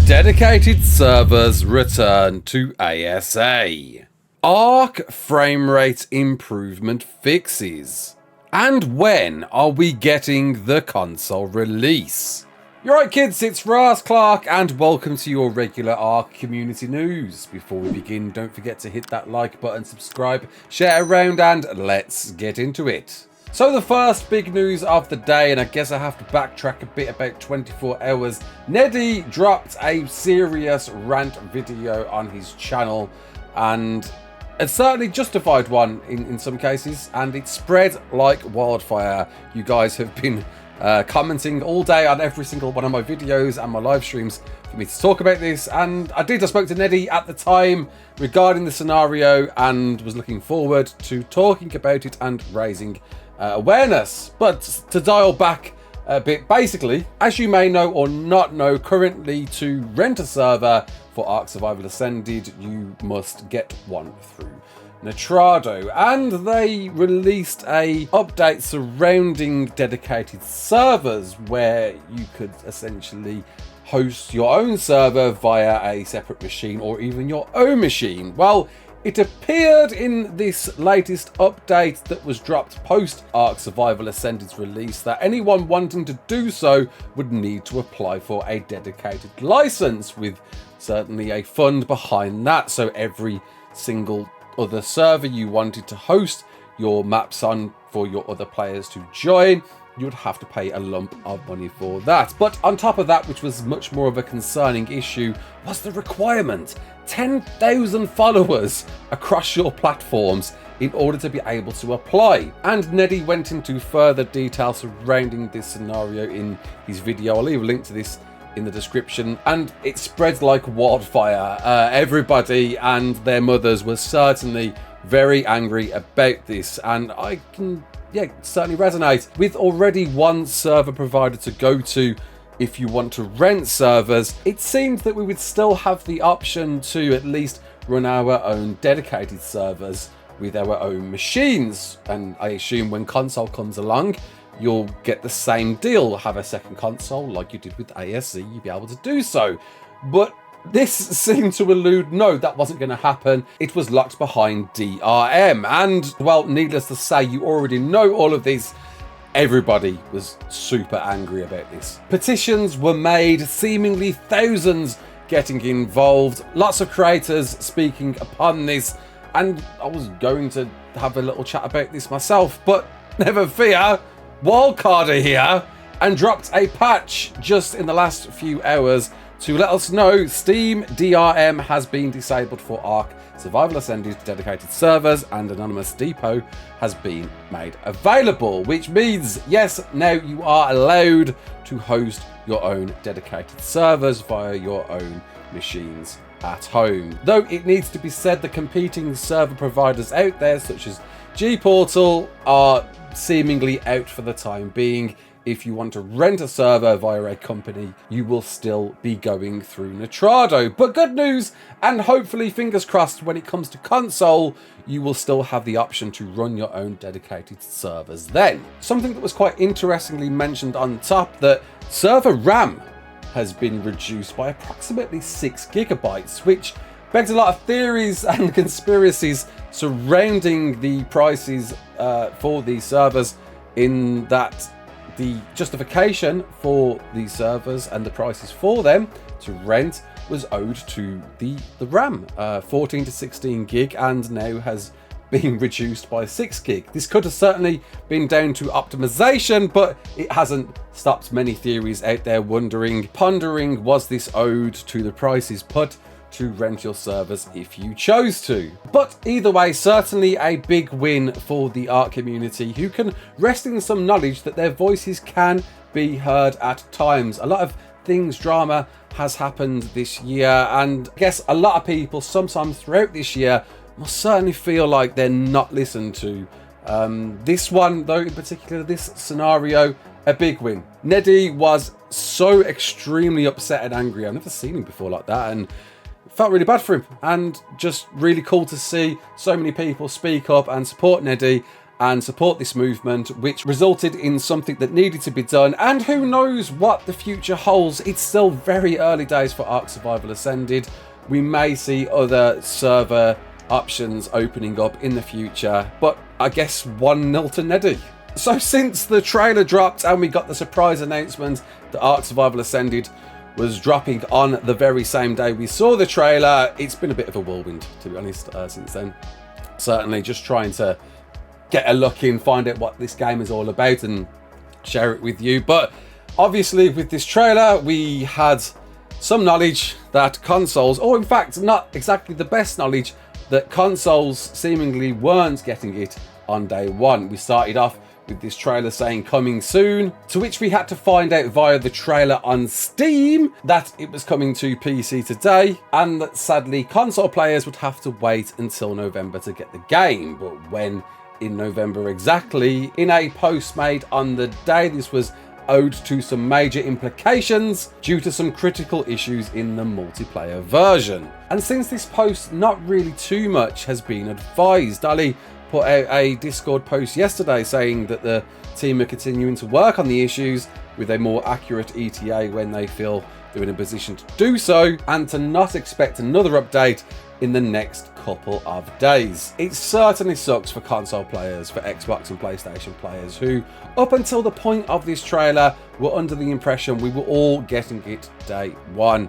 Dedicated servers return to ASA. ARK frame rate improvement fixes. And when are we getting the console release? You're right, kids, it's Raasclark and welcome to your regular ARK community news. Before we begin, don't forget to hit that like button, subscribe, share around, and let's get into it. So the first big news of the day, and I guess I have to backtrack a bit about 24 hours, Neddy dropped a serious rant video on his channel, and it certainly justified one in some cases, and it spread like wildfire. You guys have been commenting all day on every single one of my videos and my live streams for me to talk about this, and I spoke to Neddy at the time regarding the scenario and was looking forward to talking about it and raising awareness. But to dial back a bit, basically, as you may know or not know, currently to rent a server for ARK Survival Ascended, you must get one through Nitrado, and they released a update surrounding dedicated servers where you could essentially host your own server via a separate machine or even your own machine. Well, it appeared in this latest update that was dropped post ARK Survival Ascended's release that anyone wanting to do so would need to apply for a dedicated license, with certainly a fund behind that. So every single other server you wanted to host your maps on for your other players to join, you would have to pay a lump of money for that. But on top of that, which was much more of a concerning issue, was the requirement: 10,000 followers across your platforms in order to be able to apply. And Neddy went into further detail surrounding this scenario in his video. I'll leave a link to this in the description, and it spread like wildfire. Everybody and their mothers were certainly very angry about this, and I can certainly resonate. With already one server provider to go to if you want to rent servers, it seemed that we would still have the option to at least run our own dedicated servers with our own machines. And I assume when console comes along, you'll get the same deal. Have a second console like you did with ASC, you'll be able to do so. But this seemed to allude, no, that wasn't going to happen. It was locked behind DRM. And, well, needless to say, you already know all of this. Everybody was super angry about this. Petitions were made, seemingly thousands getting involved, lots of creators speaking upon this, and I was going to have a little chat about this myself, but never fear, Wildcard are here and dropped a patch just in the last few hours to let us know Steam DRM has been disabled for ARK Survival Ascended dedicated servers, and Anonymous Depot has been made available, which means, yes, now you are allowed to host your own dedicated servers via your own machines at home. Though it needs to be said, the competing server providers out there, such as G-Portal, are seemingly out for the time being. If you want to rent a server via a company, you will still be going through Nitrado. But good news, and hopefully fingers crossed, when it comes to console, you will still have the option to run your own dedicated servers then. Something that was quite interestingly mentioned on top, that server RAM has been reduced by approximately 6 gigabytes, which begs a lot of theories and conspiracies surrounding the prices for these servers, in that the justification for these servers and the prices for them to rent was owed to the RAM, 14 to 16 gig, and now has been reduced by 6 gig. This could have certainly been down to optimization, but it hasn't stopped many theories out there pondering, was this owed to the prices put to rent your servers if you chose to? But either way, certainly a big win for the ARK community, who can rest in some knowledge that their voices can be heard at times. A lot of drama has happened this year, and I guess a lot of people sometimes throughout this year must certainly feel like they're not listened to. This one, though, in particular, this scenario, a big win. Neddy was so extremely upset and angry. I've never seen him before like that, and felt really bad for him, and just really cool to see so many people speak up and support Neddy and support this movement, which resulted in something that needed to be done. And who knows what the future holds. It's still very early days for ARK Survival Ascended. We may see other server options opening up in the future, but I guess 1-0 to Neddy. So since the trailer dropped and we got the surprise announcement that ARK Survival Ascended was dropping on the very same day we saw the trailer, it's been a bit of a whirlwind, to be honest, since then. Certainly just trying to get a look in, find out what this game is all about and share it with you. But obviously with this trailer, we had some knowledge that consoles, or in fact not exactly the best knowledge, that consoles seemingly weren't getting it on day one. We started off with this trailer saying coming soon, to which we had to find out via the trailer on Steam that it was coming to PC today, and that sadly console players would have to wait until November to get the game. But when in November exactly? In a post made on the day, this was owed to some major implications due to some critical issues in the multiplayer version. And since this post, not really too much has been advised. Ali put out a Discord post yesterday saying that the team are continuing to work on the issues with a more accurate ETA when they feel they're in a position to do so, and to not expect another update in the next couple of days. It certainly sucks for console players, for Xbox and PlayStation players who, up until the point of this trailer, were under the impression we were all getting it day one.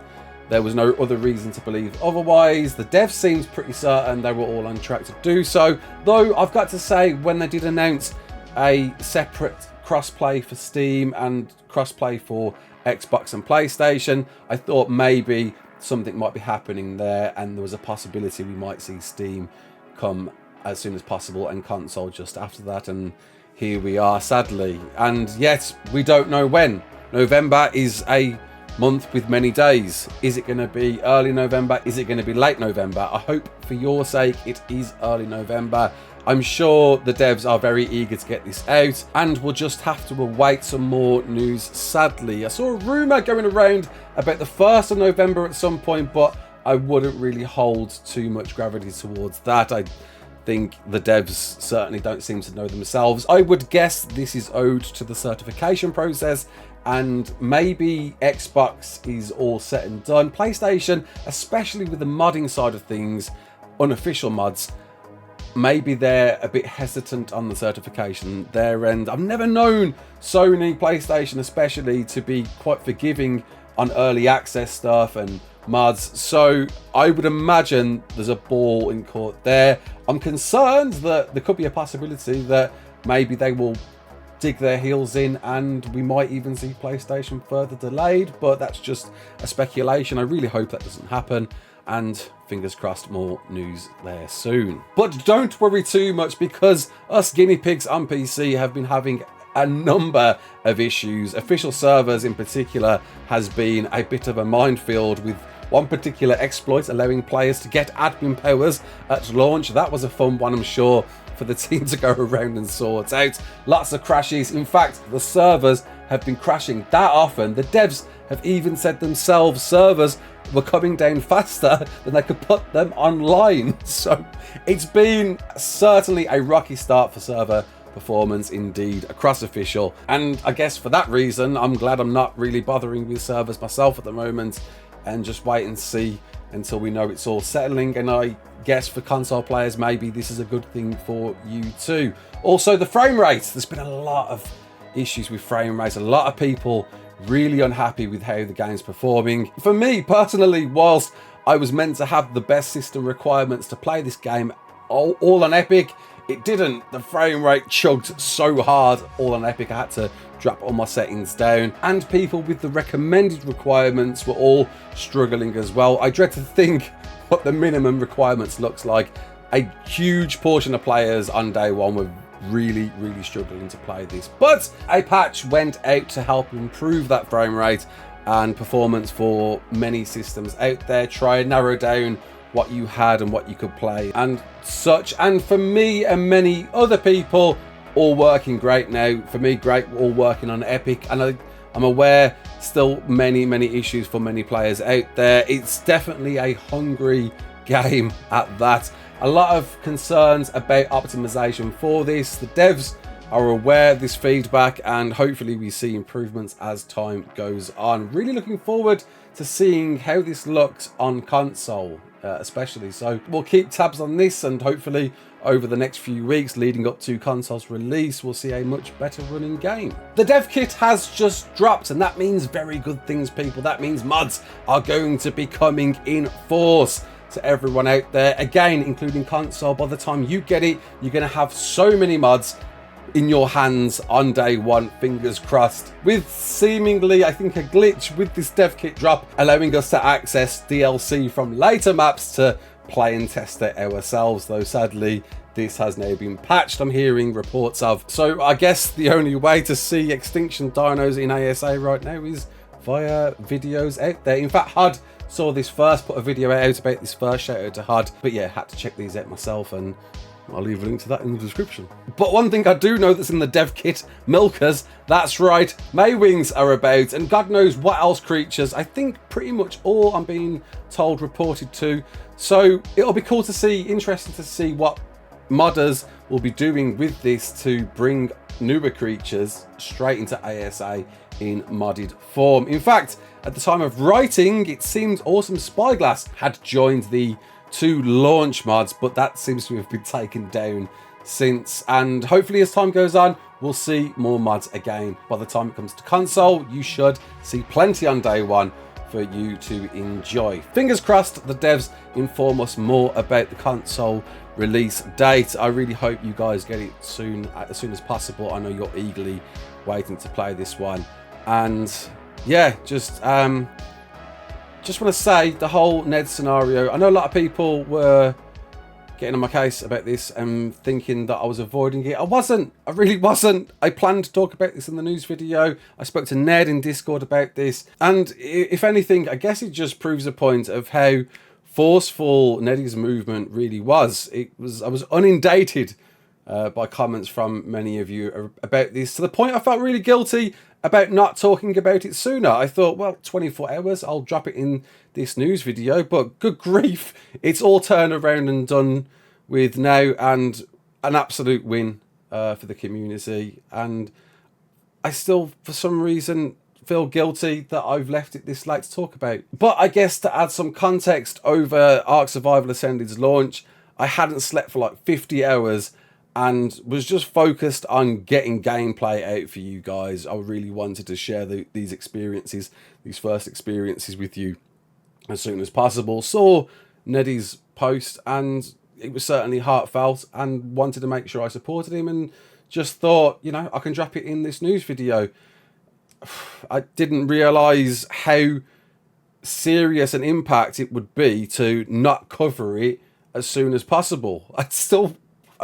There was no other reason to believe otherwise. The dev seems pretty certain they were all on track to do so, though I've got to say, when they did announce a separate crossplay for Steam and crossplay for Xbox and PlayStation, I thought maybe something might be happening there, and there was a possibility we might see Steam come as soon as possible and console just after that. And here we are, sadly, and yet we don't know when. November is a month with many days. Is it going to be early November? Is it going to be late November? I hope for your sake it is early November. I'm sure the devs are very eager to get this out, and we'll just have to await some more news, sadly. I saw a rumour going around about the 1st of November at some point, but I wouldn't really hold too much gravity towards that. I think the devs certainly don't seem to know themselves. I would guess this is owed to the certification process, and maybe Xbox is all set and done. PlayStation, especially with the modding side of things, unofficial mods, maybe they're a bit hesitant on the certification their end. I've never known Sony, PlayStation especially, to be quite forgiving on early access stuff and mods, so I would imagine there's a ball in court there. I'm concerned that there could be a possibility that maybe they will dig their heels in and we might even see PlayStation further delayed, but that's just a speculation. I really hope that doesn't happen, and fingers crossed more news there soon. But don't worry too much, because us guinea pigs on PC have been having a number of issues. Official servers in particular has been a bit of a minefield, with one particular exploit allowing players to get admin powers at launch. That was a fun one, I'm sure, for the team to go around and sort out. Lots of crashes. In fact, the servers have been crashing that often. The devs have even said themselves servers were coming down faster than they could put them online. So it's been certainly a rocky start for server performance indeed across official, and I guess for that reason I'm glad I'm not really bothering with servers myself at the moment, and just wait and see until we know it's all settling. And I guess for console players, maybe this is a good thing for you too. Also, the frame rate, there's been a lot of issues with frame rates. A lot of people really unhappy with how the game's performing. For me personally, whilst I was meant to have the best system requirements to play this game all on Epic, it didn't. The frame rate chugged so hard all on Epic I had to drop all my settings down, and people with the recommended requirements were all struggling as well. I dread to think what the minimum requirements looks like. A huge portion of players on day one were really struggling to play this, but a patch went out to help improve that frame rate and performance for many systems out there, try and narrow down what you had and what you could play and such. And for me and many other people, all working great now. For me, great, all working on Epic, and I'm aware still many issues for many players out there. It's definitely a hungry game at that. a lot of concerns about optimization for this. The devs are aware of this feedback, and hopefully we see improvements as time goes on. Really looking forward to seeing how this looks on console, especially. So we'll keep tabs on this, and hopefully over the next few weeks leading up to console's release, we'll see a much better running game. The dev kit has just dropped, and that means very good things, people. That means mods are going to be coming in force to everyone out there. Again, including console. By the time you get it, you're going to have so many mods in your hands on day one, fingers crossed, with seemingly, I think, a glitch with this dev kit drop, allowing us to access DLC from later maps to play and test it ourselves, though sadly this has now been patched, I'm hearing reports of. So I guess the only way to see Extinction Dinos in ASA right now is via videos out there. In fact, HUD saw this first, put a video out about this first, shout out to HUD. But yeah, had to check these out myself, and I'll leave a link to that in the description. But one thing I do know that's in the dev kit, milkers, that's right, Maywings are about, and God knows what else creatures. I think pretty much all I'm being told reported to. So it'll be cool to see, interesting to see what modders will be doing with this to bring newer creatures straight into ASA in modded form. In fact, at the time of writing, it seems Awesome Spyglass had joined the 2 launch mods, but that seems to have been taken down since, and hopefully as time goes on we'll see more mods again. By the time it comes to console, you should see plenty on day one for you to enjoy. Fingers crossed the devs inform us more about the console release date. I really hope you guys get it soon, as soon as possible. I know you're eagerly waiting to play this one, and yeah, just want to say the whole Ned scenario, I know a lot of people were getting on my case about this and thinking that I was avoiding it. I wasn't. I really wasn't. I planned to talk about this in the news video. I spoke to Ned in Discord about this, and if anything, I guess it just proves a point of how forceful Neddy's movement really was. I was inundated by comments from many of you about this, to the point I felt really guilty about not talking about it sooner. I thought, well, 24 hours, I'll drop it in this news video, but good grief, it's all turned around and done with now, and an absolute win for the community. And I still, for some reason, feel guilty that I've left it this late to talk about. But I guess to add some context, over ARK Survival Ascended's launch, I hadn't slept for like 50 hours and was just focused on getting gameplay out for you guys. I really wanted to share these experiences, these first experiences with you as soon as possible. Saw Neddy's post and it was certainly heartfelt, and wanted to make sure I supported him, and just thought, you know, I can drop it in this news video. I didn't realise how serious an impact it would be to not cover it as soon as possible. I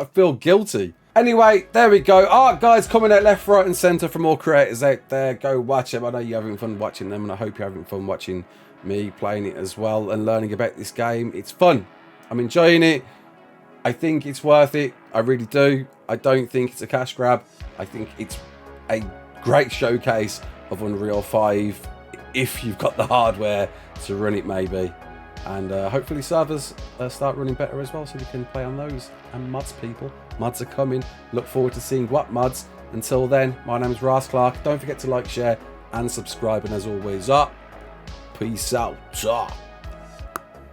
feel guilty. Anyway, there we go. ARK guys coming out left, right and centre from all creators out there. Go watch them. I know you're having fun watching them, and I hope you're having fun watching me playing it as well and learning about this game. It's fun. I'm enjoying it. I think it's worth it. I really do. I don't think it's a cash grab. I think it's a great showcase of Unreal 5 if you've got the hardware to run it, maybe. And hopefully servers start running better as well, so we can play on those. And mods, people. Mods are coming. Look forward to seeing what mods. Until then, my name is Raasclark. Don't forget to like, share, and subscribe. And as always, peace out.